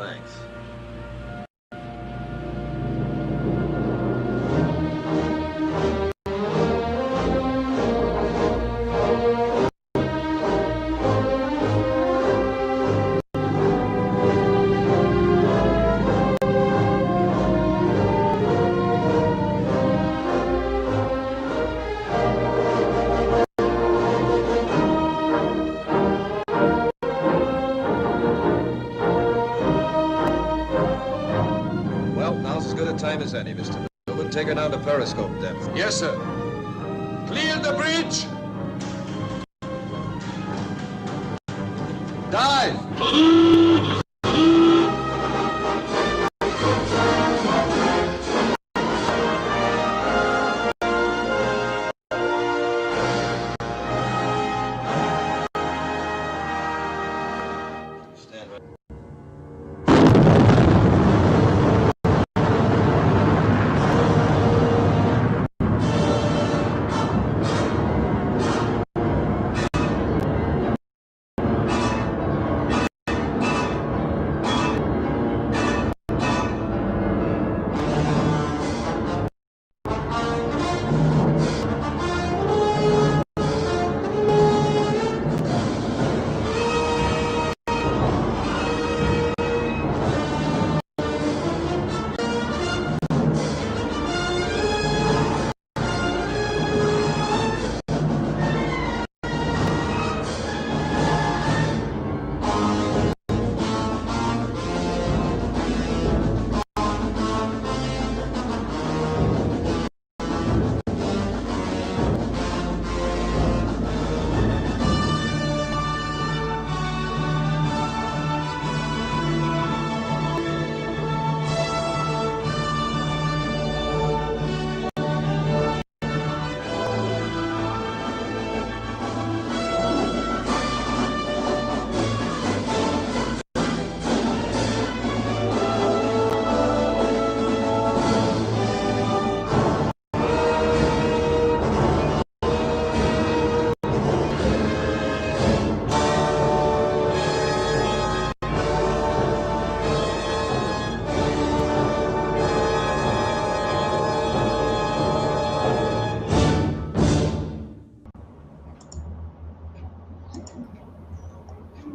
Thanks. Time as any, Mr. Newman. Take her down to periscope depth. Yes, sir. Clear the bridge. Dive.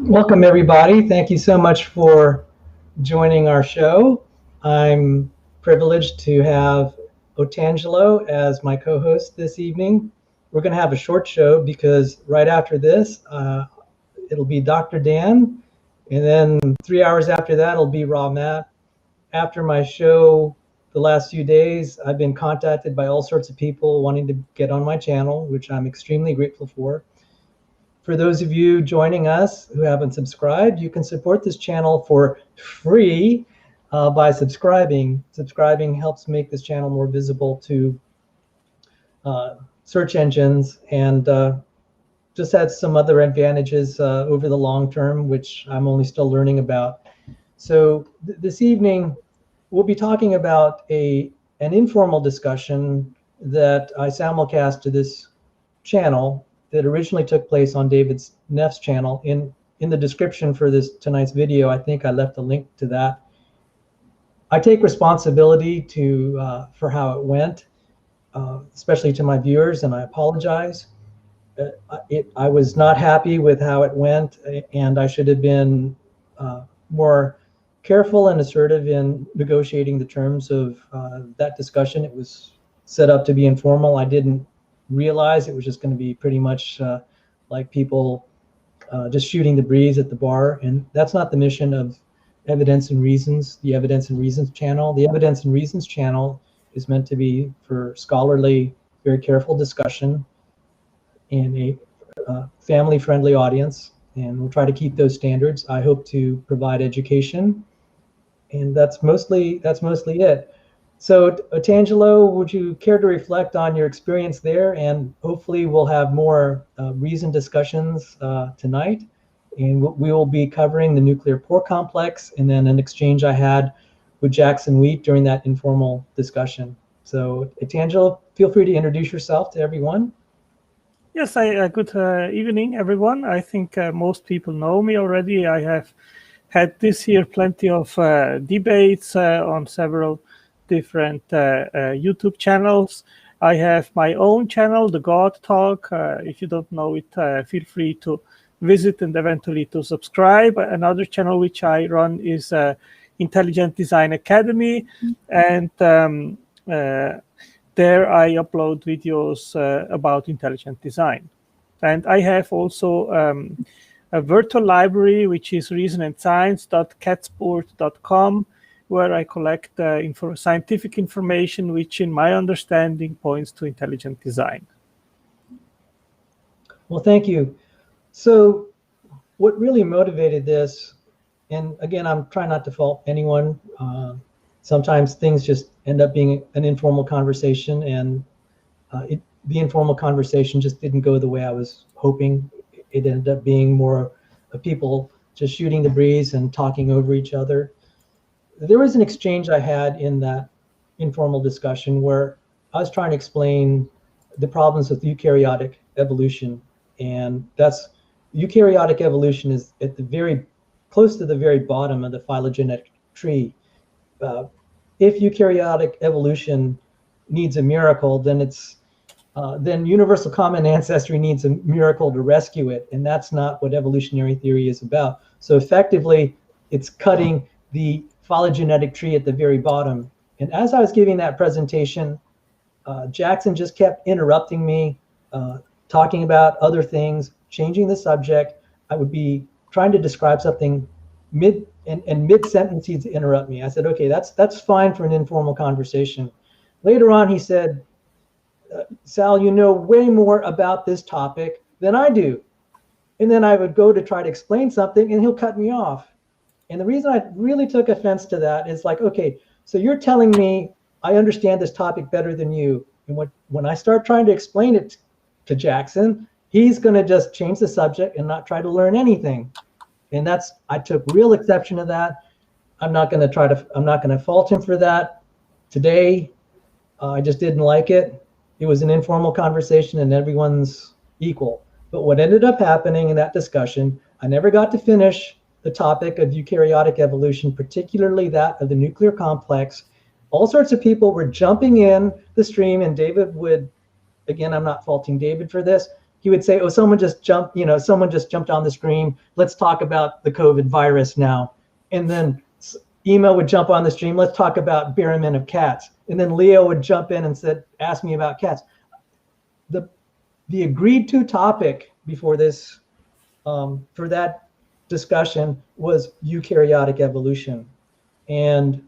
Welcome, everybody. Thank you so much for joining our show. I'm privileged to have Otangelo as my co-host this evening. We're going to have a short show because right after this, it'll be Dr. Dan, and then 3 hours after that, it'll be Raw Matt. After my show, the last few days, I've been contacted by all sorts of people wanting to get on my channel, which I'm extremely grateful for. For those of you joining us who haven't subscribed, you can support this channel for free by subscribing. Subscribing helps make this channel more visible to search engines and just has some other advantages over the long term, which I'm only still learning about. So this evening, we'll be talking about an informal discussion that I simulcast to this channel that originally took place on David Neff's channel. In the description for tonight's video, I think I left a link to that. I take responsibility for how it went, especially to my viewers, and I apologize. I was not happy with how it went, and I should have been more careful and assertive in negotiating the terms of that discussion. It was set up to be informal. I didn't realize it was just going to be pretty much like people just shooting the breeze at the bar, and that's not the mission of Evidence and Reasons, the Evidence and Reasons channel. The Evidence and Reasons channel is meant to be for scholarly, very careful discussion in a family-friendly audience, and we'll try to keep those standards. I hope to provide education, and that's mostly it. So, Otangelo, would you care to reflect on your experience there? And hopefully we'll have more reasoned discussions tonight. And we will be covering the nuclear pore complex and then an exchange I had with Jackson Wheat during that informal discussion. So, Otangelo, feel free to introduce yourself to everyone. Yes, good evening, everyone. I think most people know me already. I have had this year plenty of debates on several different YouTube channels. I have my own channel, The God Talk. If you don't know it, feel free to visit and eventually to subscribe. Another channel which I run is Intelligent Design Academy, and there I upload videos about intelligent design. And I have also a virtual library, which is reasonandscience.catsport.com, where I collect scientific information, which in my understanding points to intelligent design. Well, thank you. So what really motivated this, and again, I'm trying not to fault anyone. Sometimes things just end up being an informal conversation, and the informal conversation just didn't go the way I was hoping. It ended up being more of people just shooting the breeze and talking over each other. There was an exchange I had in that informal discussion where I was trying to explain the problems with eukaryotic evolution, and that's eukaryotic evolution is at the very close to the very bottom of the phylogenetic tree. If eukaryotic evolution needs a miracle, then then universal common ancestry needs a miracle to rescue it, and that's not what evolutionary theory is about. So effectively, it's cutting the phylogenetic tree at the very bottom. And as I was giving that presentation, Jackson just kept interrupting me, talking about other things, changing the subject. I would be trying to describe something mid-sentence he'd interrupt me. I said, okay, that's fine for an informal conversation. Later on, he said, Sal, you know way more about this topic than I do. And then I would go to try to explain something and he'll cut me off. And the reason I really took offense to that is like, okay, so you're telling me I understand this topic better than you. And when I start trying to explain it to Jackson, he's going to just change the subject and not try to learn anything. And I took real exception to that. I'm not going to fault him for that. Today, I just didn't like it. It was an informal conversation and everyone's equal. But what ended up happening in that discussion, I never got to finish the topic of eukaryotic evolution, particularly that of the nuclear complex. All sorts of people were jumping in the stream, and David would, again, I'm not faulting David for this. He would say, oh, someone just jumped on the stream. Let's talk about the COVID virus now. And then Ema would jump on the stream. Let's talk about Berryman of cats. And then Leo would jump in and ask me about cats. The agreed to topic before this, for that discussion, was eukaryotic evolution. And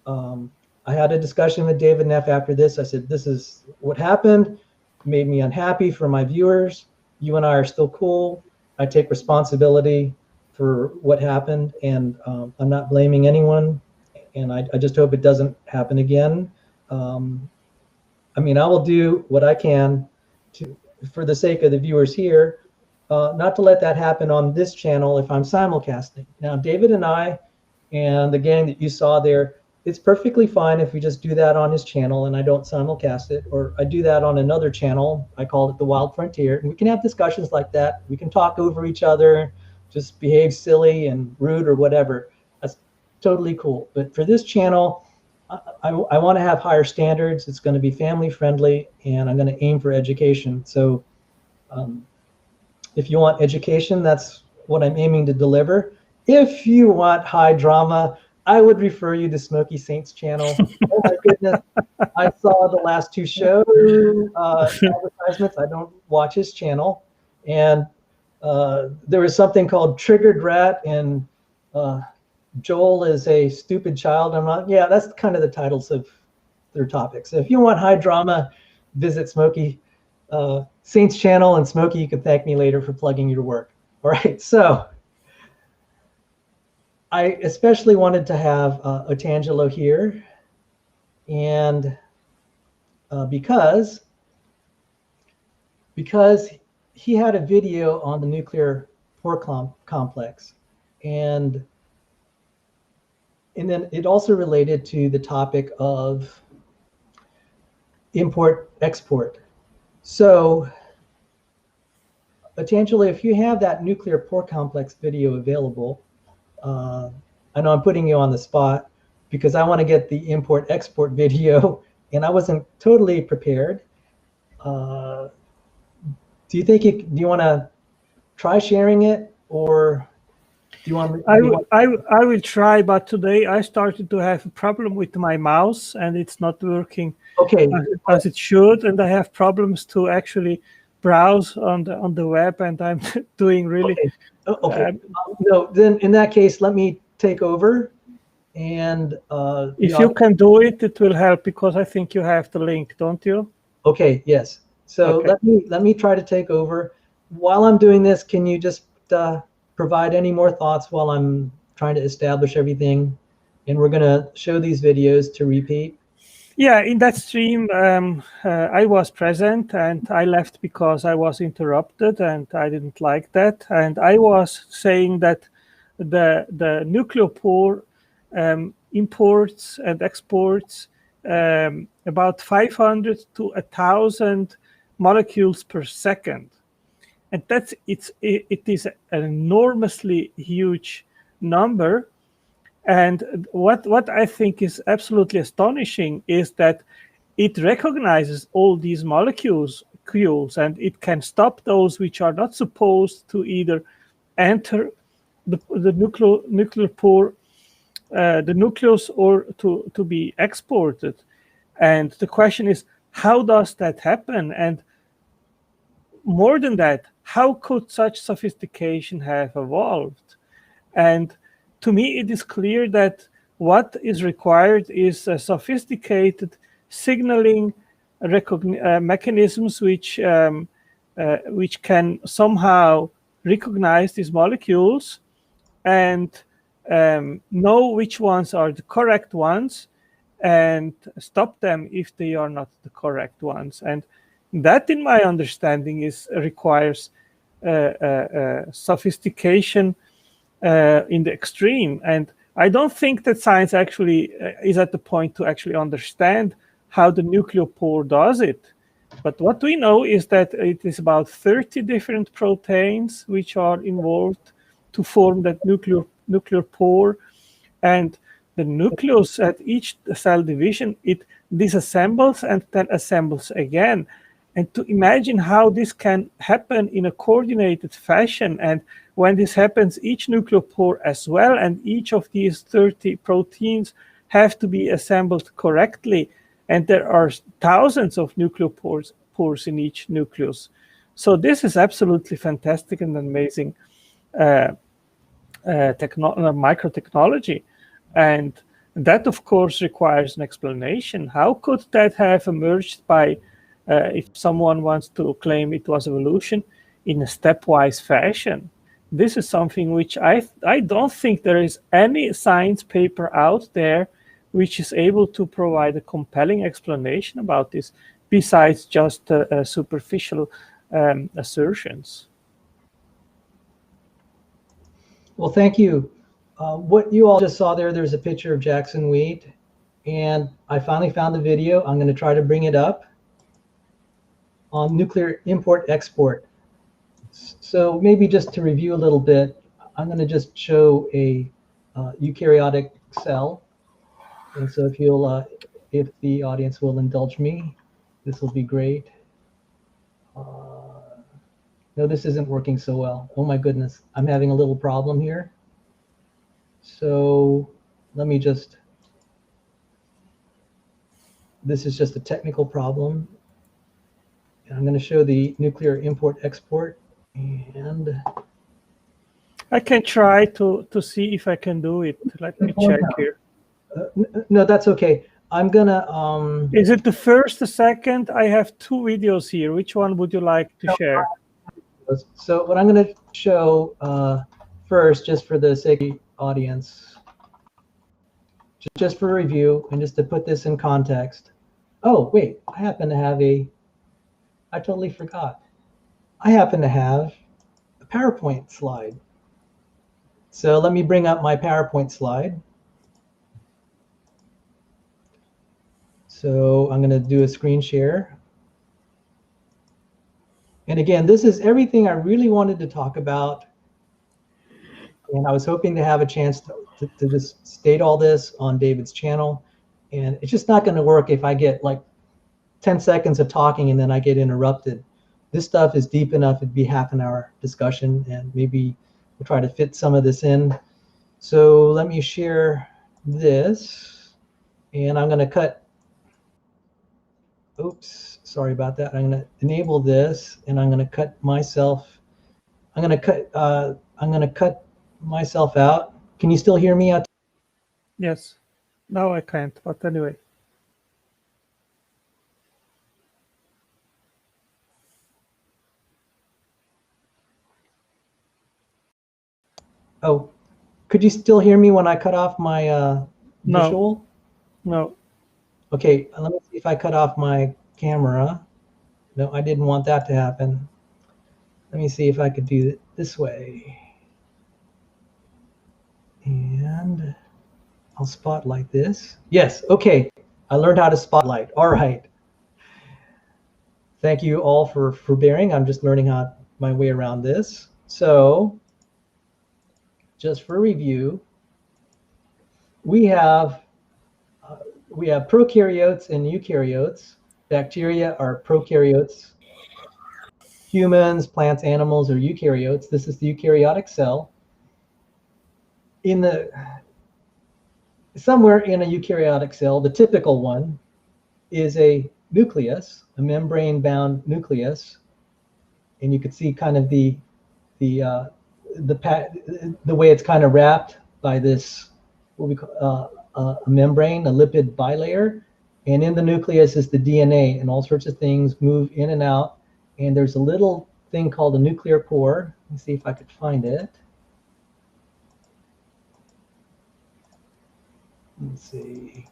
I had a discussion with David Neff after this. I said, this is what happened. Made me unhappy for my viewers. You and I are still cool. I take responsibility for what happened, and I'm not blaming anyone, and I just hope it doesn't happen again. I mean, I will do what I can for the sake of the viewers here, not to let that happen on this channel if I'm simulcasting. Now, David and I and the gang that you saw there, it's perfectly fine if we just do that on his channel and I don't simulcast it, or I do that on another channel. I call it The Wild Frontier, and we can have discussions like that. We can talk over each other, just behave silly and rude or whatever. That's totally cool. But for this channel, I want to have higher standards. It's going to be family friendly, and I'm going to aim for education. So if you want education, that's what I'm aiming to deliver. If you want high drama, I would refer you to Smoky Saint's channel. Oh my goodness. I saw the last two show advertisements. I don't watch his channel. And there was something called Triggered Rat, and Joel is a stupid child. Yeah, that's kind of the titles of their topics. So if you want high drama, visit Smoky Saint's channel, and Smoky, you can thank me later for plugging your work. All right, so I especially wanted to have Otangelo here, and because he had a video on the nuclear pore complex, and then it also related to the topic of import-export. So, Otangelo, if you have that nuclear pore complex video available, I know I'm putting you on the spot because I want to get the import-export video, and I wasn't totally prepared. Do you want to try sharing it, or do you want? I will try, but today I started to have a problem with my mouse, and it's not working Okay. as it should, and I have problems to actually browse on the web, and I'm doing really. Okay. No, then in that case, let me take over, and if you can do it, it will help, because I think you have the link, don't you? Okay. Yes. So Okay. let me try to take over. While I'm doing this, can you just provide any more thoughts while I'm trying to establish everything? And we're going to show these videos to repeat. Yeah, in that stream, I was present, and I left because I was interrupted, and I didn't like that. And I was saying that the nuclear pore imports and exports about 500 to 1,000 molecules per second, and it is an enormously huge number. And what I think is absolutely astonishing is that it recognizes all these molecules, and it can stop those which are not supposed to either enter the nuclear pore, the nucleus, or to be exported. And the question is, how does that happen? And more than that, how could such sophistication have evolved? And to me, it is clear that what is required is sophisticated signaling mechanisms which can somehow recognize these molecules and know which ones are the correct ones and stop them if they are not the correct ones. And that, in my understanding, requires sophistication in the extreme. And I don't think that science actually is at the point to actually understand how the nuclear pore does it. But what we know is that it is about 30 different proteins which are involved to form that nuclear pore. And the nucleus at each cell division, it disassembles and then assembles again. And to imagine how this can happen in a coordinated fashion, and when this happens, each nuclear pore as well, and each of these 30 proteins have to be assembled correctly. And there are thousands of nuclear pores in each nucleus. So this is absolutely fantastic and amazing microtechnology. And that, of course, requires an explanation. How could that have emerged by, if someone wants to claim it was evolution, in a stepwise fashion? This is something which I don't think there is any science paper out there which is able to provide a compelling explanation about this, besides just superficial assertions. Well, thank you. What you all just saw there's a picture of Jackson Wheat, and I finally found the video. I'm going to try to bring it up on nuclear import-export. So maybe just to review a little bit, I'm going to just show a eukaryotic cell. And so if the audience will indulge me, this will be great. No, this isn't working so well. Oh my goodness, I'm having a little problem here. So let me just, this is just a technical problem. And I'm going to show the nuclear import-export, and I can try to see if I can do it. Let me check here. No, that's okay. I'm gonna. Is it the first, the second? I have two videos here. Which one would you like to share? So what I'm going to show first, just for the sake of the audience, just for review and just to put this in context. Oh, wait, I happen to have I totally forgot. I happen to have a PowerPoint slide. So let me bring up my PowerPoint slide. So I'm going to do a screen share. And again, this is everything I really wanted to talk about And I was hoping to have a chance to just state all this on David's channel. And it's just not going to work if I get like 10 seconds of talking and then I get interrupted. This stuff is deep enough, it'd be half an hour discussion, and maybe we'll try to fit some of this in. So let me share this, and I'm going to cut, oops, sorry about that. I'm going to enable this, and I'm going to cut myself, I'm going to cut myself out. Can you still hear me out? Yes. Now I can't, but anyway. Oh, could you still hear me when I cut off my visual? No. Okay, let me see if I cut off my camera. No, I didn't want that to happen. Let me see if I could do it this way. And I'll spotlight this. Yes, okay. I learned how to spotlight. All right. Thank you all for bearing. I'm just learning my way around this. So, just for review, we have prokaryotes and eukaryotes. Bacteria are prokaryotes. Humans, plants, animals are eukaryotes. This is the eukaryotic cell. Somewhere in a eukaryotic cell, the typical one is a nucleus, a membrane-bound nucleus, and you can see kind of the way it's kind of wrapped by this what we call a membrane, a lipid bilayer, and in the nucleus is the DNA, and all sorts of things move in and out. And there's a little thing called a nuclear pore. Let me see if I could find it. Let's see.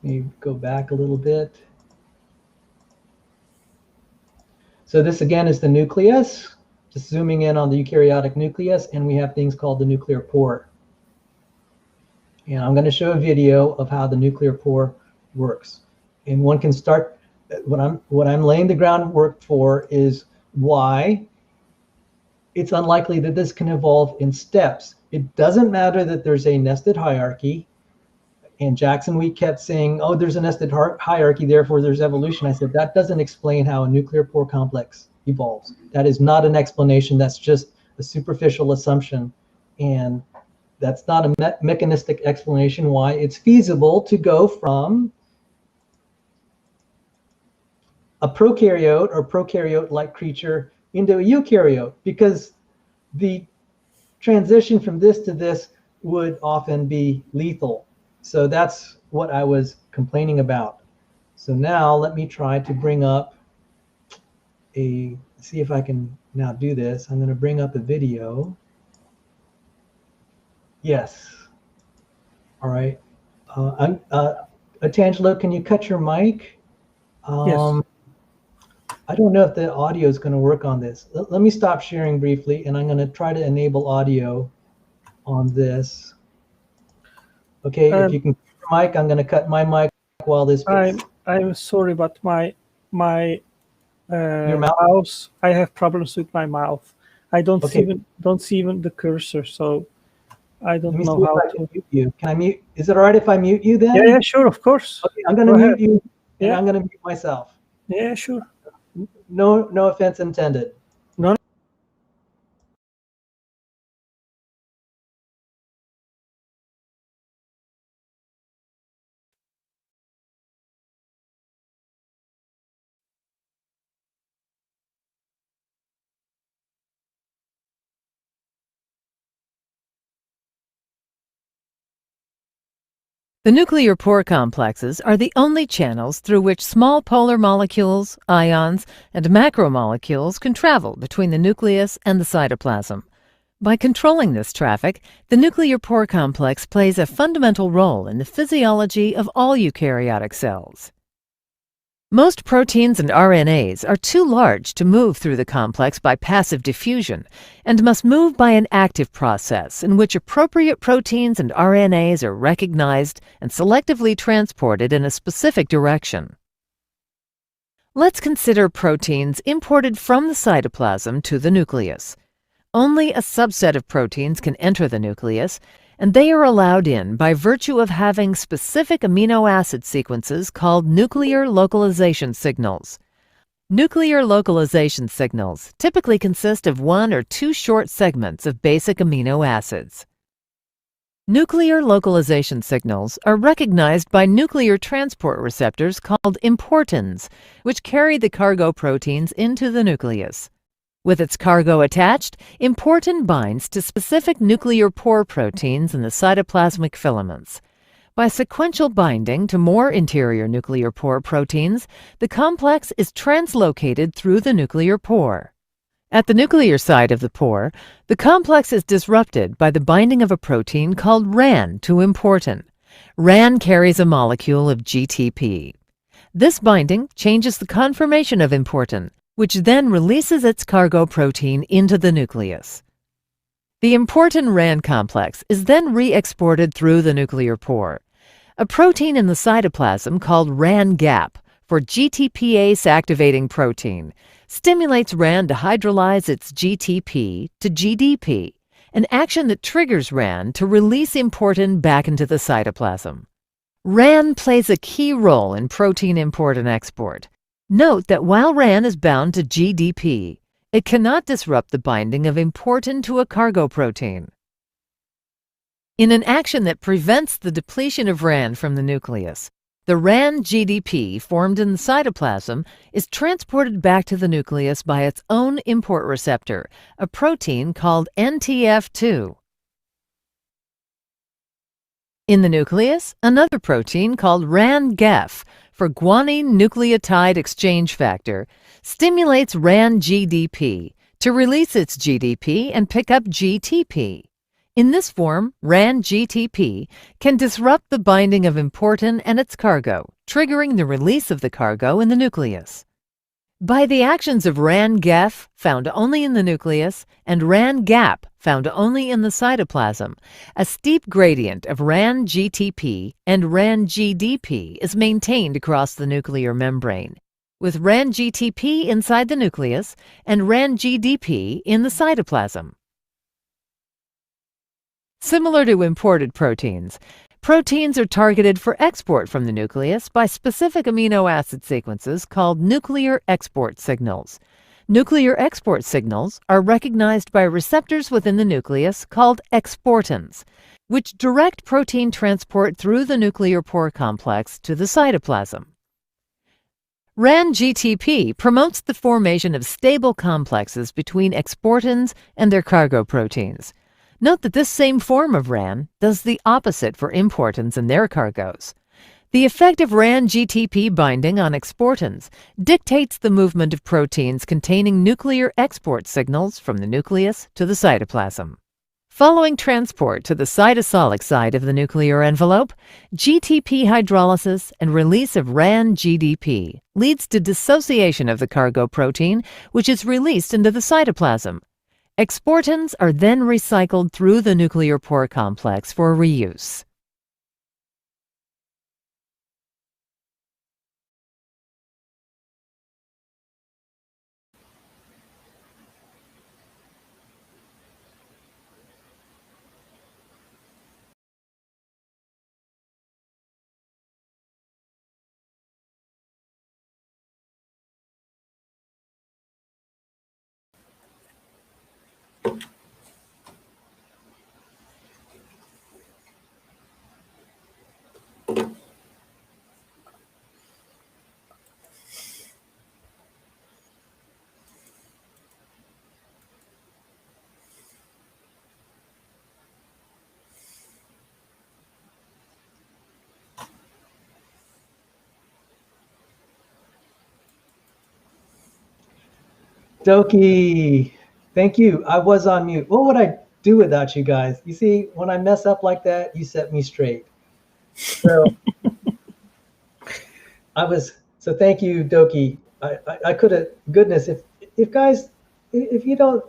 Maybe go back a little bit. So this again is the nucleus. Just zooming in on the eukaryotic nucleus, and we have things called the nuclear pore. And I'm going to show a video of how the nuclear pore works. And one can start, what I'm laying the groundwork for is why it's unlikely that this can evolve in steps. It doesn't matter that there's a nested hierarchy. And Jackson, we kept saying, oh, there's a nested hierarchy, therefore there's evolution. I said, that doesn't explain how a nuclear pore complex evolves. That is not an explanation. That's just a superficial assumption. And that's not a mechanistic explanation why it's feasible to go from a prokaryote or prokaryote-like creature into a eukaryote, because the transition from this to this would often be lethal. So that's what I was complaining about. So now let me try to bring up see if I can now do this. I'm going to bring up a video. Yes. All right. Otangelo, can you cut your mic? Yes. I don't know if the audio is going to work on this. Let me stop sharing briefly, and I'm going to try to enable audio on this. Okay, if you can cut your mic, I'm going to cut my mic while this. I'm sorry, but my your mouth? mouse. I have problems with my mouth. I don't see even the cursor, so I don't know how to mute you. Can I mute? Is it all right if I mute you then? Yeah, sure, of course. Okay, I'm going to mute you, and I'm going to mute myself. Yeah, sure. No offense intended. No. The nuclear pore complexes are the only channels through which small polar molecules, ions, and macromolecules can travel between the nucleus and the cytoplasm. By controlling this traffic, the nuclear pore complex plays a fundamental role in the physiology of all eukaryotic cells. Most proteins and RNAs are too large to move through the complex by passive diffusion and must move by an active process in which appropriate proteins and RNAs are recognized and selectively transported in a specific direction. Let's consider proteins imported from the cytoplasm to the nucleus. Only a subset of proteins can enter the nucleus, and they are allowed in by virtue of having specific amino acid sequences called nuclear localization signals. Nuclear localization signals typically consist of 1 or 2 short segments of basic amino acids. Nuclear localization signals are recognized by nuclear transport receptors called importins, which carry the cargo proteins into the nucleus. With its cargo attached, importin binds to specific nuclear pore proteins in the cytoplasmic filaments. By sequential binding to more interior nuclear pore proteins, the complex is translocated through the nuclear pore. At the nuclear side of the pore, the complex is disrupted by the binding of a protein called RAN to importin. RAN carries a molecule of GTP. This binding changes the conformation of importin, which then releases its cargo protein into the nucleus. The importin-RAN complex is then re-exported through the nuclear pore. A protein in the cytoplasm called RAN-GAP, for GTPase activating protein, stimulates RAN to hydrolyze its GTP to GDP, an action that triggers RAN to release importin back into the cytoplasm. RAN plays a key role in protein import and export. Note that while RAN is bound to GDP, it cannot disrupt the binding of importin to a cargo protein. In an action that prevents the depletion of RAN from the nucleus, the RAN GDP formed in the cytoplasm is transported back to the nucleus by its own import receptor, a protein called NTF2. In the nucleus, another protein called RAN-GEF, for guanine nucleotide exchange factor, stimulates RAN-GDP to release its GDP and pick up GTP. In this form, RAN-GTP can disrupt the binding of importin and its cargo, triggering the release of the cargo in the nucleus. By the actions of RAN-GEF, found only in the nucleus, and RAN-GAP, found only in the cytoplasm, a steep gradient of RAN-GTP and RAN-GDP is maintained across the nuclear membrane, with RAN-GTP inside the nucleus and RAN-GDP in the cytoplasm. Similar to imported proteins, proteins are targeted for export from the nucleus by specific amino acid sequences called nuclear export signals. Nuclear export signals are recognized by receptors within the nucleus called exportins, which direct protein transport through the nuclear pore complex to the cytoplasm. RAN-GTP promotes the formation of stable complexes between exportins and their cargo proteins. Note that this same form of RAN does the opposite for importins and their cargoes. The effect of RAN-GTP binding on exportins dictates the movement of proteins containing nuclear export signals from the nucleus to the cytoplasm. Following transport to the cytosolic side of the nuclear envelope, GTP hydrolysis and release of RAN-GDP leads to dissociation of the cargo protein, which is released into the cytoplasm. Exportins are then recycled through the nuclear pore complex for reuse. Doki, thank you. I was on mute. What would I do without you guys? You see, when I mess up like that, you set me straight. So so thank you, Doki. I could have, goodness, if guys, if you don't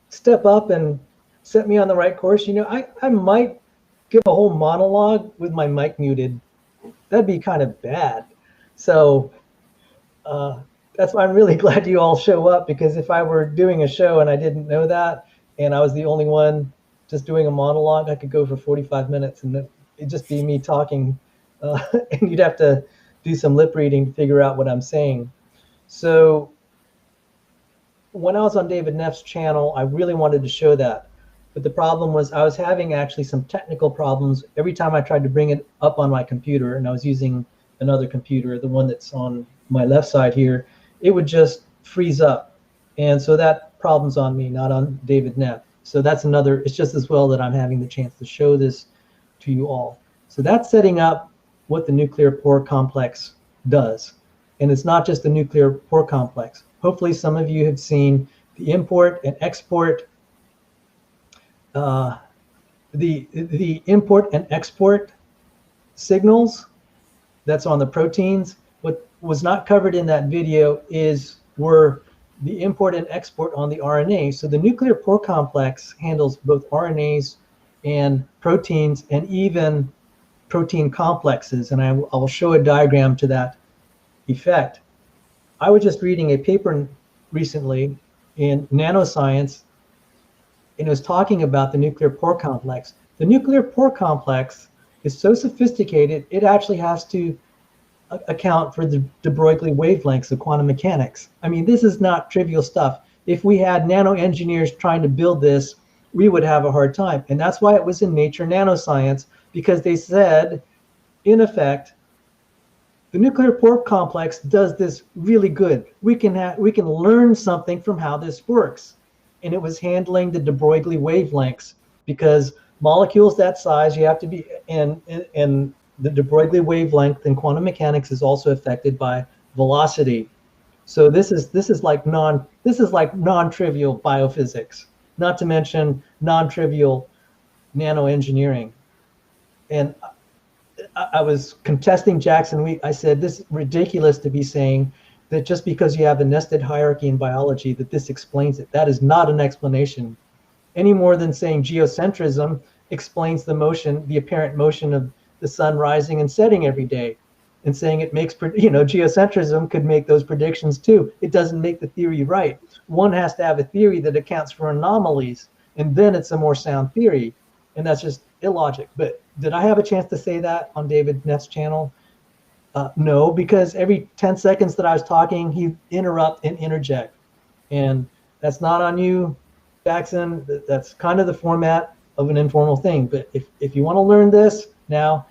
step up and set me on the right course, I might give a whole monologue with my mic muted. That'd be kind of bad. So that's why I'm really glad you all show up, because if I were doing a show and I didn't know that, and I was the only one just doing a monologue, I could go for 45 minutes and it'd just be me talking, and you'd have to do some lip reading to figure out what I'm saying. So when I was on David Neff's channel, I really wanted to show that. But the problem was I was having actually some technical problems every time I tried to bring it up on my computer, and I was using another computer, the one that's on my left side here, it would just freeze up. And so that problem's on me, not on David Neff. So that's another, it's just as well that I'm having the chance to show this to you all. So that's setting up what the nuclear pore complex does. And it's not just the nuclear pore complex. Hopefully some of you have seen the import and export, the import and export signals that's on the proteins. What was not covered in that video were the import and export on the RNA. So the nuclear pore complex handles both RNAs and proteins and even protein complexes. And I will show a diagram to that effect. I was just reading a paper recently in Nanoscience, and it was talking about the nuclear pore complex. The nuclear pore complex is so sophisticated, it actually has to account for the de Broglie wavelengths of quantum mechanics. I mean, this is not trivial stuff. If we had nano engineers trying to build this, we would have a hard time. And that's why it was in Nature Nanoscience, because they said, in effect, the nuclear pore complex does this really good. We can learn something from how this works. And it was handling the de Broglie wavelengths, because molecules that size, you have to be, and the de Broglie wavelength in quantum mechanics is also affected by velocity. So this is like non-trivial biophysics, not to mention non-trivial nanoengineering. And I was contesting Jackson Week. I said, this is ridiculous to be saying that just because you have a nested hierarchy in biology, that this explains it. That is not an explanation, any more than saying geocentrism explains the motion, the apparent motion of the sun rising and setting every day, and saying it makes, geocentrism could make those predictions too. It doesn't make the theory right. One has to have a theory that accounts for anomalies, and then it's a more sound theory. And that's just illogic. But did I have a chance to say that on David Neff's channel? No, because every 10 seconds that I was talking, he'd interrupt and interject. And that's not on you, Jackson. That's kind of the format of an informal thing. But if you want to learn this, now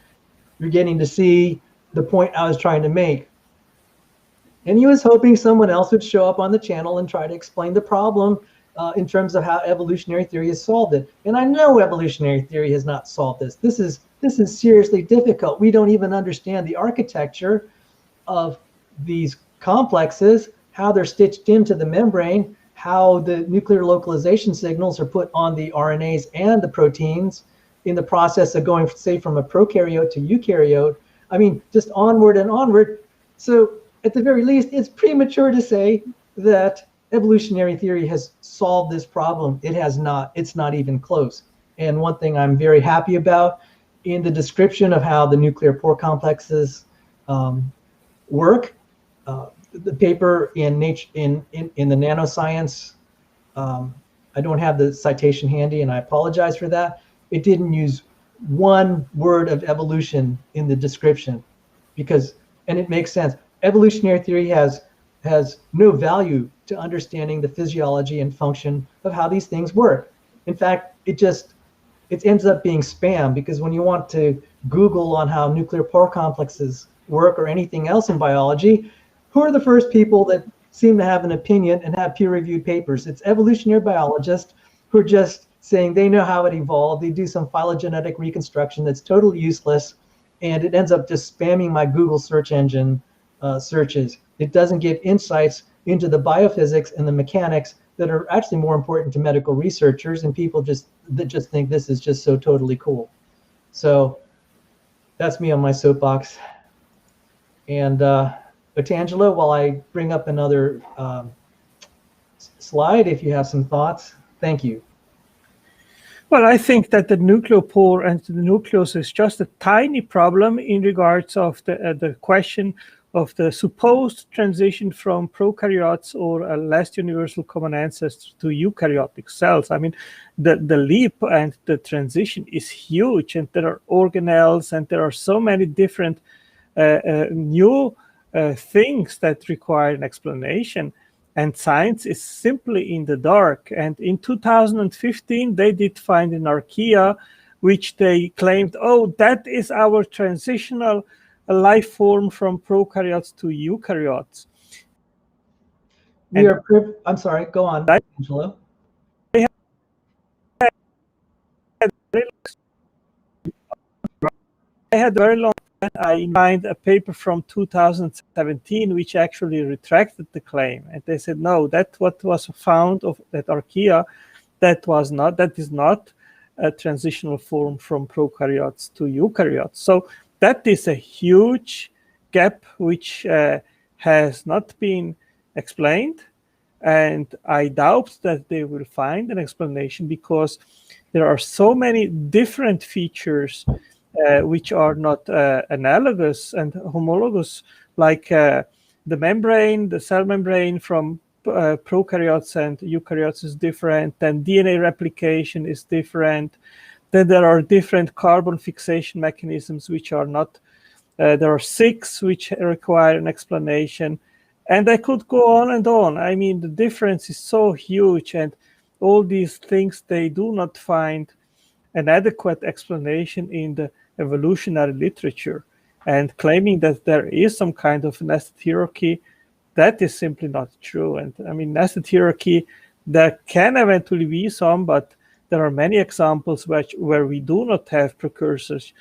you're getting to see the point I was trying to make. And he was hoping someone else would show up on the channel and try to explain the problem in terms of how evolutionary theory has solved it. And I know evolutionary theory has not solved this. This is seriously difficult. We don't even understand the architecture of these complexes, how they're stitched into the membrane, how the nuclear localization signals are put on the RNAs and the proteins in the process of going, say, from a prokaryote to eukaryote. I mean, just onward and onward. So at the very least, it's premature to say that evolutionary theory has solved this problem. It has not. It's not even close. And one thing I'm very happy about, in the description of how the nuclear pore complexes work, the paper in Nature, in the Nanoscience, I don't have the citation handy, and I apologize for that. It didn't use one word of evolution in the description, and it makes sense. Evolutionary theory has no value to understanding the physiology and function of how these things work. In fact, it ends up being spam, because when you want to Google on how nuclear pore complexes work or anything else in biology, who are the first people that seem to have an opinion and have peer-reviewed papers? It's evolutionary biologists who are just saying they know how it evolved. They do some phylogenetic reconstruction that's totally useless, and it ends up just spamming my Google search engine searches. It doesn't give insights into the biophysics and the mechanics that are actually more important to medical researchers and people that just think this is just so totally cool. So that's me on my soapbox. And Otangelo, while I bring up another slide, if you have some thoughts, thank you. Well, I think that the nucleopore and the nucleus is just a tiny problem in regards of the question of the supposed transition from prokaryotes or a less universal common ancestor to eukaryotic cells. I mean, the leap and the transition is huge, and there are organelles, and there are so many different new things that require an explanation. And science is simply in the dark. And in 2015, they did find an archaea, which they claimed, oh, that is our transitional life form from prokaryotes to eukaryotes. I'm sorry, go on, Angelo. I had very long time. I find a paper from 2017 which actually retracted the claim, and they said no, that what was found of that archaea, that is not a transitional form from prokaryotes to eukaryotes. So that is a huge gap which has not been explained, and I doubt that they will find an explanation because there are so many different features which are not analogous and homologous, like the membrane, the cell membrane from prokaryotes and eukaryotes is different, then DNA replication is different, then there are different carbon fixation mechanisms which are not, there are 6 which require an explanation, and I could go on and on. I mean, the difference is so huge, and all these things, they do not find an adequate explanation in the evolutionary literature, and claiming that there is some kind of nested hierarchy, that is simply not true. And I mean, nested hierarchy, there can eventually be some, but there are many examples where we do not have precursors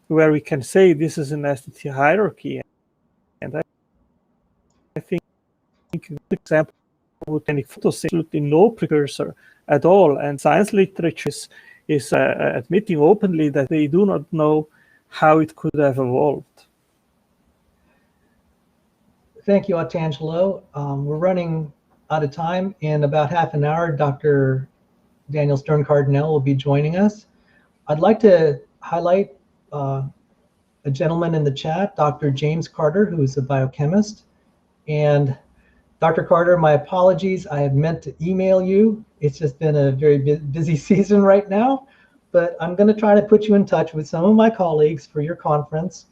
where we can say this is a nested hierarchy. And I think a good example would be absolutely no precursor at all, and science literature is admitting openly that they do not know how it could have evolved. Thank you, Otangelo. We're running out of time. In about half an hour, Dr. Daniel Stern-Cardinal will be joining us. I'd like to highlight a gentleman in the chat, Dr. James Carter, who is a biochemist. And Dr. Carter, my apologies. I had meant to email you. It's just been a very busy season right now, but I'm going to try to put you in touch with some of my colleagues for your conference.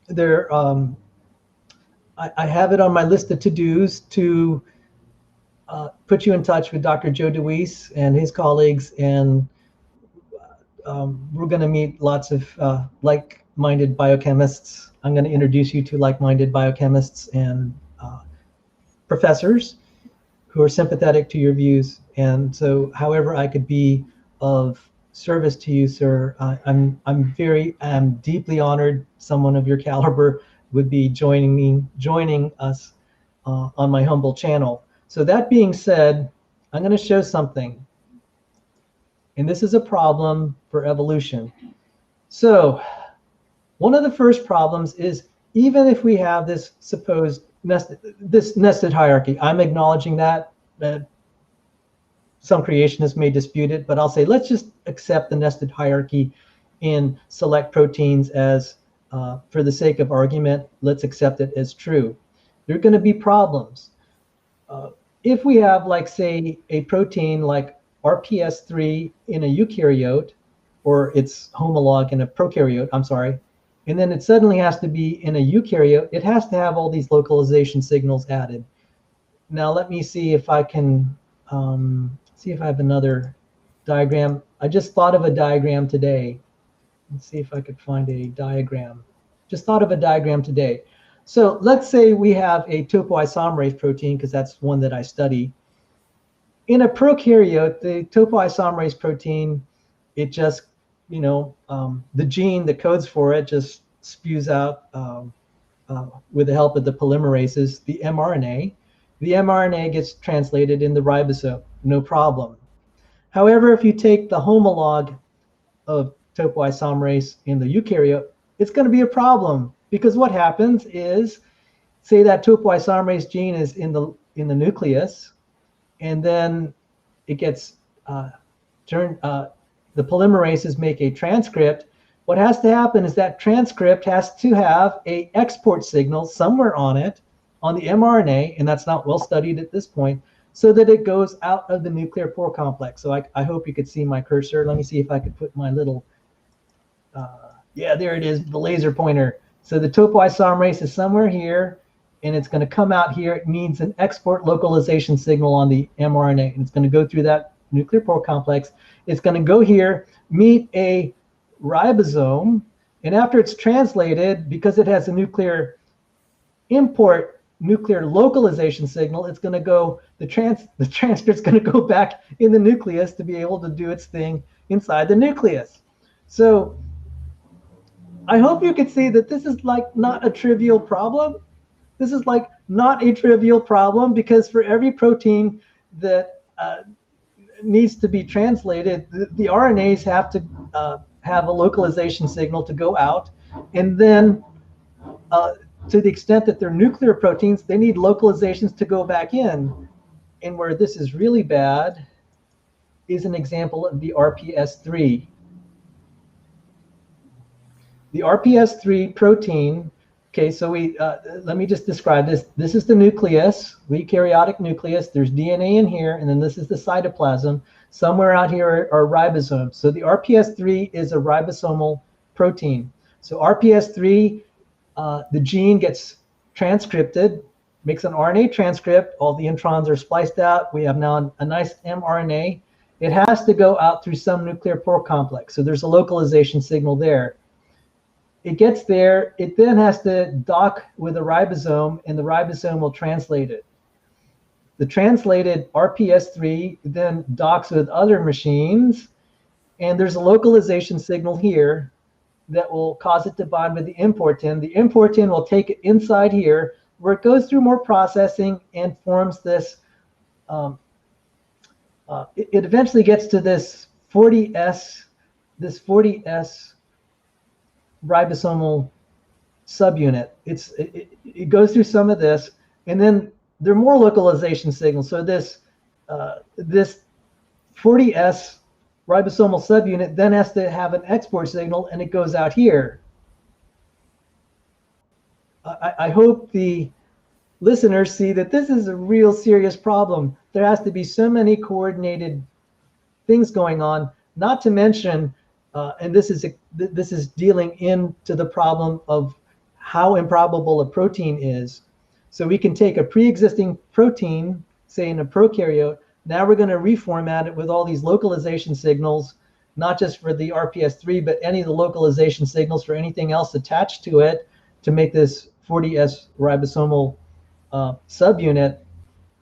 There, I have it on my list of to-dos to put you in touch with Dr. Joe DeWeese and his colleagues, and we're going to meet lots of like-minded biochemists. I'm going to introduce you to like-minded biochemists and professors who are sympathetic to your views. And so however I could be of service to you, sir, I'm deeply honored someone of your caliber would be joining us on my humble channel. So that being said, I'm going to show something. And this is a problem for evolution. So one of the first problems is, even if we have this supposed nested hierarchy, I'm acknowledging that some creationists may dispute it, but I'll say let's just accept the nested hierarchy in select proteins as, for the sake of argument, let's accept it as true. There are going to be problems. If we have, like, say, a protein like RPS3 in a eukaryote, or its homolog in a prokaryote, I'm sorry, and then it suddenly has to be in a eukaryote, it has to have all these localization signals added. Now let me see if I can, see if I have another diagram. I just thought of a diagram today. Let's see if I could find a diagram. Just thought of a diagram today. So let's say we have a topoisomerase protein, because that's one that I study. In a prokaryote, the topoisomerase protein, it just, the gene that codes for it just spews out with the help of the polymerases, the mRNA. The mRNA gets translated in the ribosome, no problem. However, if you take the homolog of topoisomerase in the eukaryote, it's going to be a problem, because what happens is, say that topoisomerase gene is in the nucleus, and then it gets the polymerases make a transcript what has to happen is that transcript has to have a export signal somewhere on it, on the mRNA, and that's not well studied at this point, so that it goes out of the nuclear pore complex. So I hope you could see my cursor. Let me see if I could put my little, yeah, there it is, the laser pointer. So the topoisomerase is somewhere here, and it's going to come out here. It means an export localization signal on the mRNA, and it's going to go through that nuclear pore complex. It's going to go here, meet a ribosome, and after it's translated, because it has a nuclear import nuclear localization signal, it's going to go, the transcript's going to go back in the nucleus to be able to do its thing inside the nucleus. So I hope you can see that this is like not a trivial problem. This is like not a trivial problem, because for every protein that needs to be translated, the RNAs have to have a localization signal to go out, and then to the extent that they're nuclear proteins, they need localizations to go back in. And where this is really bad is an example of the RPS3. The RPS3 protein, okay, so let me just describe this. This is the nucleus, the eukaryotic nucleus. There's DNA in here, and then this is the cytoplasm. Somewhere out here are ribosomes. So the RPS3 is a ribosomal protein. So RPS3, the gene gets transcripted, makes an RNA transcript. All the introns are spliced out. We have now a nice mRNA. It has to go out through some nuclear pore complex. So there's a localization signal there. It gets there. It then has to dock with a ribosome, and the ribosome will translate it. The translated RPS3 then docks with other machines, and there's a localization signal here that will cause it to bond with the importin. The importin will take it inside here, where it goes through more processing and forms this. It eventually gets to this 40S ribosomal subunit. It goes through some of this, and then there are more localization signals. So this 40S ribosomal subunit then has to have an export signal, and it goes out here. I hope the listeners see that this is a real serious problem. There has to be so many coordinated things going on, not to mention, and this is dealing into the problem of how improbable a protein is. So we can take a pre-existing protein, say in a prokaryote, now we're going to reformat it with all these localization signals, not just for the RPS3, but any of the localization signals for anything else attached to it, to make this 40S ribosomal subunit.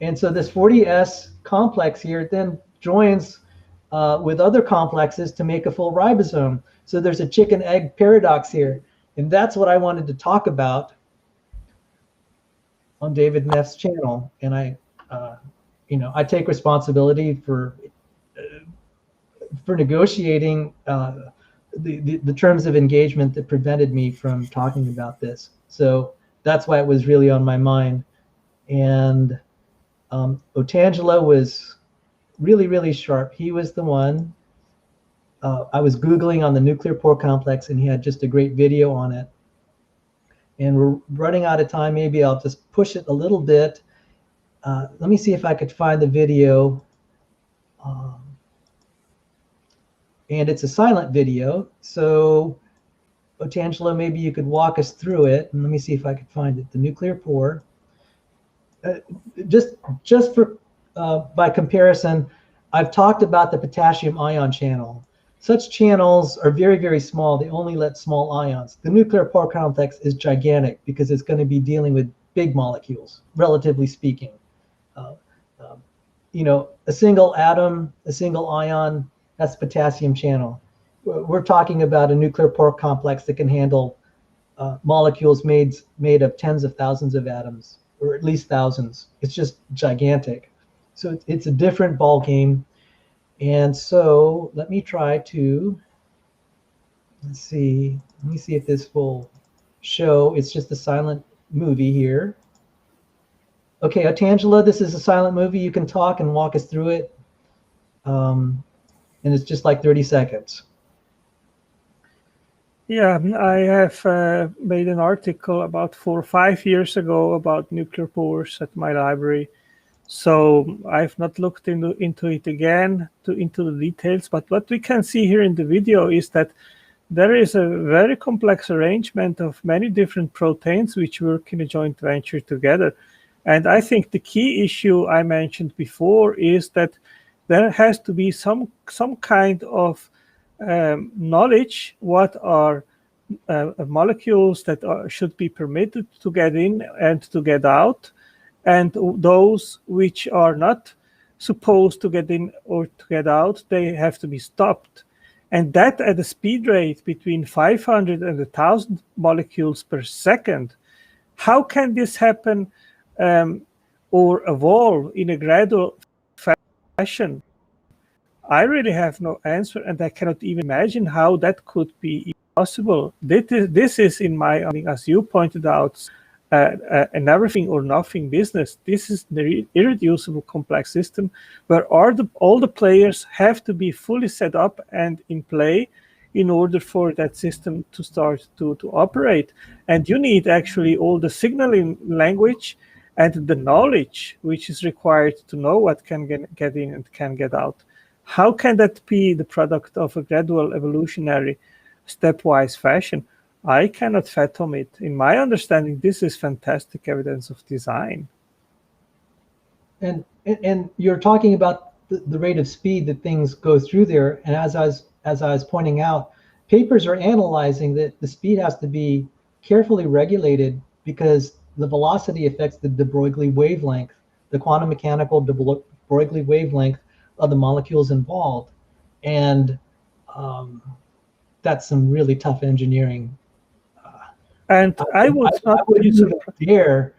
And so this 40S complex here then joins with other complexes to make a full ribosome. So there's a chicken-egg paradox here. And that's what I wanted to talk about on David Neff's channel. And I take responsibility for negotiating the terms of engagement that prevented me from talking about this. So that's why it was really on my mind. And Otangelo was really, really sharp. He was the one. I was Googling on the nuclear pore complex, and he had just a great video on it. And we're running out of time. Maybe I'll just push it a little bit. Let me see if I could find the video. And it's a silent video. So Otangelo, maybe you could walk us through it. And let me see if I could find it. The nuclear pore. Just for by comparison, I've talked about the potassium ion channel. Such channels are very, very small. They only let small ions. The nuclear pore complex is gigantic because it's going to be dealing with big molecules, relatively speaking. A single atom, a single ion, that's potassium channel. We're talking about a nuclear pore complex that can handle molecules made of tens of thousands of atoms, or at least thousands. It's just gigantic. So it's a different ball game. And so let me try to, let me see if this will show. It's just a silent movie here. Okay, Otangelo, this is a silent movie. You can talk and walk us through it. And it's just like 30 seconds. Yeah, I have made an article about 4 or 5 years ago about nuclear pores at my library. So I've not looked into it again, into the details. But what we can see here in the video is that there is a very complex arrangement of many different proteins which work in a joint venture together. And I think the key issue I mentioned before is that there has to be some kind of knowledge what are molecules that should be permitted to get in and to get out, and those which are not supposed to get in or to get out, they have to be stopped. And that at a speed rate between 500 and 1,000 molecules per second. How can this happen or evolve in a gradual fashion? I really have no answer, and I cannot even imagine how that could be possible. This is in my, as you pointed out, an everything or nothing business. This is the irreducible complex system where all the players have to be fully set up and in play in order for that system to start to operate. And you need actually all the signaling language and the knowledge which is required to know what can get in and can get out. How can that be the product of a gradual evolutionary stepwise fashion? I cannot fathom it. In my understanding, this is fantastic evidence of design. And you're talking about the rate of speed that things go through there. And as I was pointing out, papers are analyzing that the speed has to be carefully regulated because the velocity affects the de Broglie wavelength, the quantum mechanical de Broglie wavelength of the molecules involved. And that's some really tough engineering. And I would not dare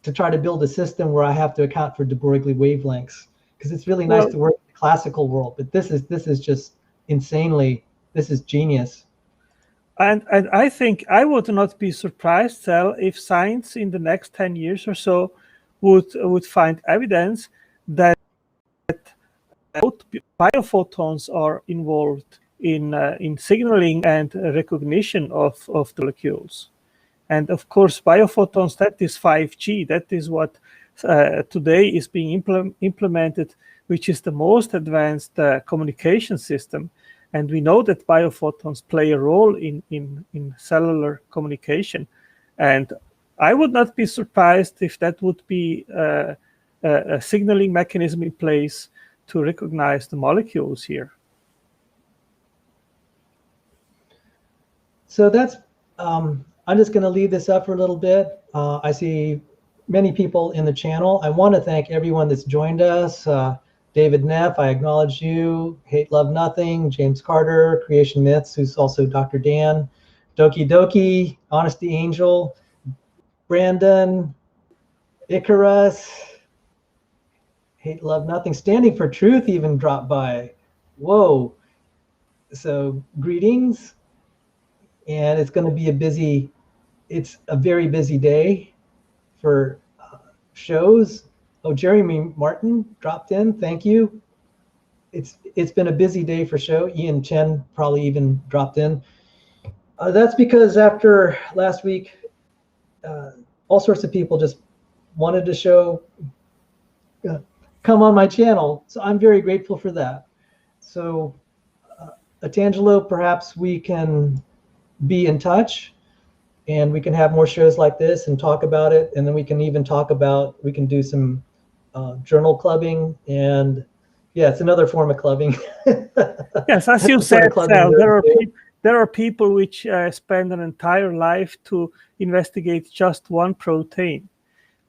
to try to build a system where I have to account for de Broglie wavelengths, because it's really nice to work in the classical world, but this is just insanely, this is genius. And I think I would not be surprised, Sal, if science in the next 10 years or so would find evidence that both biophotons are involved in signaling and recognition of the molecules. And of course, biophotons, that is 5G. That is what today is being implemented, which is the most advanced communication system. And we know that biophotons play a role in cellular communication. And I would not be surprised if that would be a signaling mechanism in place to recognize the molecules here. So that's, I'm just going to leave this up for a little bit. I see many people in the channel. I want to thank everyone that's joined us. David Neff, I acknowledge you. Hate, Love, Nothing. James Carter, Creation Myths, who's also Dr. Dan. Doki Doki, Honesty Angel. Brandon, Icarus. Hate, Love, Nothing. Standing for Truth even dropped by. Whoa. So greetings. And it's going to be it's a very busy day for shows. Oh, Jeremy Martin dropped in. Thank you. It's been a busy day for show. Ian Chen probably even dropped in. That's because after last week, all sorts of people just wanted to show, come on my channel. So I'm very grateful for that. So Otangelo, perhaps we can be in touch and we can have more shows like this and talk about it. And then we can even we can do some journal clubbing, and yeah, it's another form of clubbing. Yes, as you said, Sal, there are people which spend an entire life to investigate just one protein.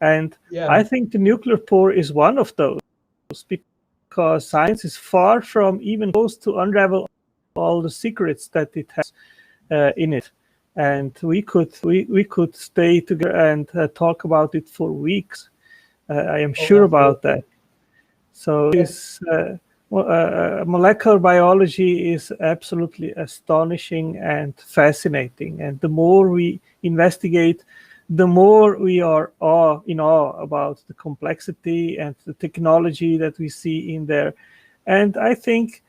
And yeah, I think the nuclear pore is one of those, because science is far from even close to unravel all the secrets that it has in it. And we could stay together and talk about it for weeks. I am sure about that. So this molecular biology is absolutely astonishing and fascinating. And the more we investigate, the more we are in awe about the complexity and the technology that we see in there. And I think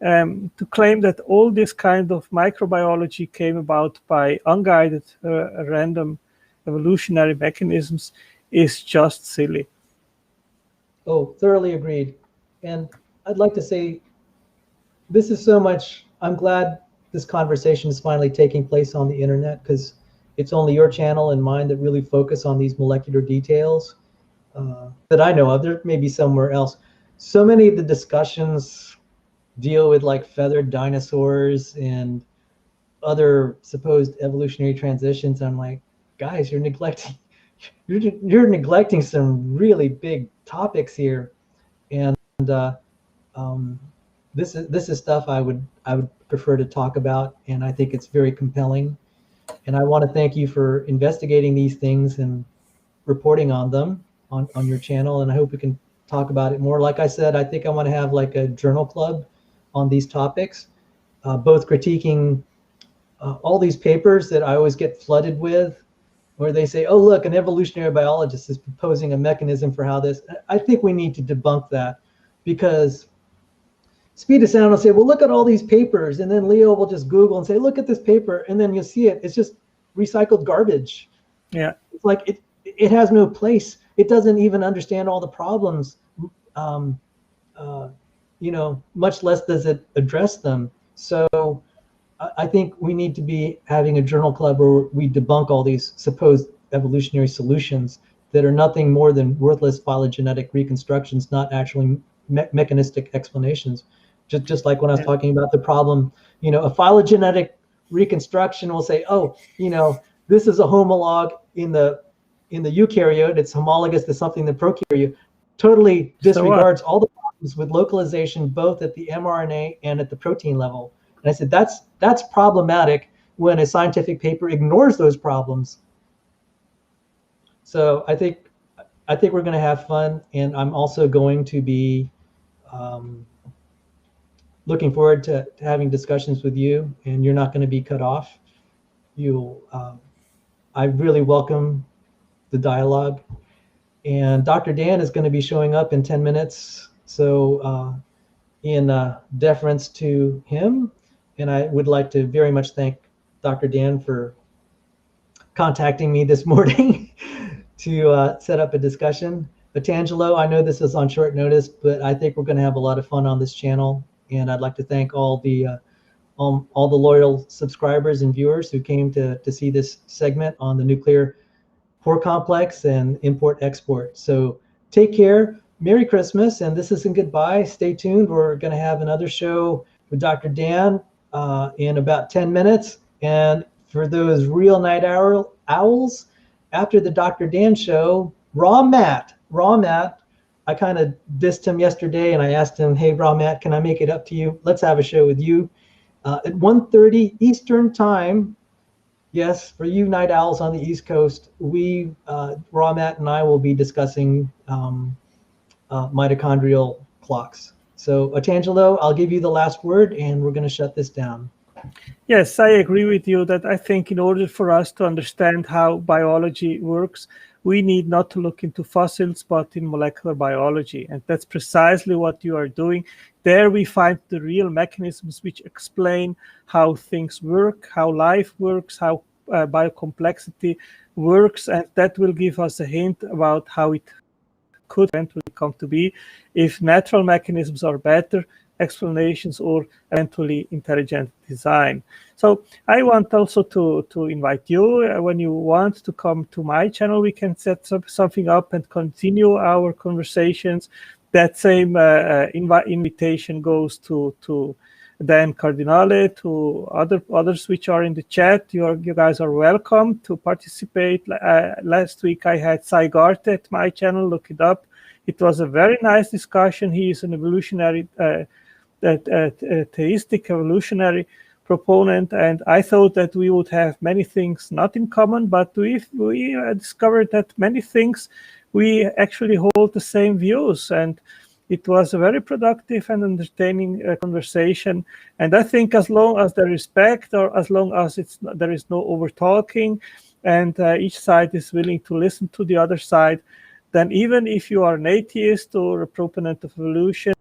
to claim that all this kind of microbiology came about by unguided random evolutionary mechanisms is just silly. Oh, thoroughly agreed. And I'd like to say this is so much, I'm glad this conversation is finally taking place on the internet, because it's only your channel and mine that really focus on these molecular details that I know of. There may be somewhere else. So many of the discussions deal with like feathered dinosaurs and other supposed evolutionary transitions. I'm like, guys, you're neglecting some really big topics here, and this is stuff I would prefer to talk about, and I think it's very compelling. And I want to thank you for investigating these things and reporting on them on your channel. And I hope we can talk about it more. Like I said, I think I want to have like a journal club on these topics, both critiquing all these papers that I always get flooded with, where they say, oh, look, an evolutionary biologist is proposing a mechanism for how this. I think we need to debunk that, because Speed of Sound will say, well, look at all these papers. And then Leo will just Google and say, look at this paper. And then you'll see it. It's just recycled garbage. Yeah. It's like it has no place. It doesn't even understand all the problems, much less does it address them. So I think we need to be having a journal club where we debunk all these supposed evolutionary solutions that are nothing more than worthless phylogenetic reconstructions, not actually mechanistic explanations. Just like when I was talking about the problem, a phylogenetic reconstruction will say, oh, this is a homolog in the eukaryote. It's homologous to something in the prokaryote. Totally disregards all the problems with localization, both at the mRNA and at the protein level. And I said, that's problematic when a scientific paper ignores those problems. So I think we're going to have fun, and I'm also going to be looking forward to having discussions with you, and you're not going to be cut off. I really welcome the dialogue. And Dr. Dan is going to be showing up in 10 minutes. So in deference to him, and I would like to very much thank Dr. Dan for contacting me this morning to set up a discussion. Otangelo, I know this is on short notice, but I think we're going to have a lot of fun on this channel. And I'd like to thank all the loyal subscribers and viewers who came to see this segment on the nuclear pore complex and import-export. So take care. Merry Christmas, and this isn't goodbye. Stay tuned. We're going to have another show with Dr. Dan in about 10 minutes. And for those real night owls, after the Dr. Dan show, Raw Matt, I kind of dissed him yesterday, and I asked him, hey, Raw Matt, can I make it up to you? Let's have a show with you at 1:30 Eastern time. Yes, for you night owls on the East Coast, Raw Matt and I will be discussing mitochondrial clocks. So Otangelo, I'll give you the last word, and we're going to shut this down. Yes, I agree with you that I think in order for us to understand how biology works, we need not to look into fossils, but in molecular biology. And that's precisely what you are doing. There we find the real mechanisms which explain how things work, how life works, how biocomplexity works. And that will give us a hint about how it could eventually come to be if natural mechanisms are better explanations or eventually intelligent design. So I want also to invite you, when you want to come to my channel, we can set something up and continue our conversations. That same invitation goes to Dan Cardinale, to others which are in the chat. You guys are welcome to participate. Last week I had Cy Garte at my channel. Look it up. It was a very nice discussion. He is an evolutionary theistic evolutionary proponent, and I thought that we would have many things not in common, but we discovered that many things we actually hold the same views, and it was a very productive and entertaining conversation. And I think as long as there is respect, or as long as there is no over talking, and each side is willing to listen to the other side, then even if you are an atheist or a proponent of evolution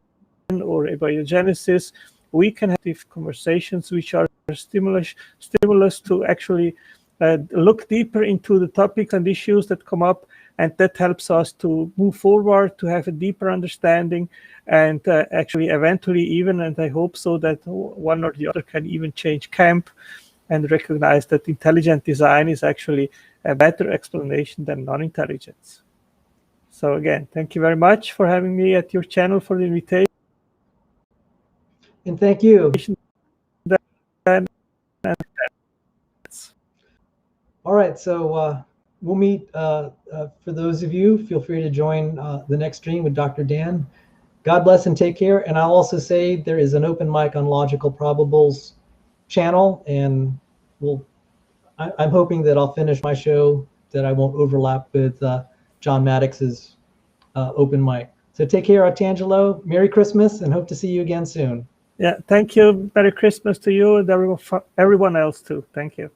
or abiogenesis, we can have these conversations which are stimulus to actually look deeper into the topics and issues that come up, and that helps us to move forward, to have a deeper understanding, and actually eventually even, and I hope so, that one or the other can even change camp and recognize that intelligent design is actually a better explanation than non-intelligence. So again, thank you very much for having me at your channel, for the invitation. And thank you. All right, so we'll meet, for those of you, feel free to join the next stream with Dr. Dan. God bless and take care. And I'll also say there is an open mic on Logical Probables channel, and I'm hoping that I'll finish my show, that I won't overlap with John Maddox's open mic. So take care, Otangelo. Merry Christmas, and hope to see you again soon. Yeah, thank you. Merry Christmas to you and everyone else too. Thank you.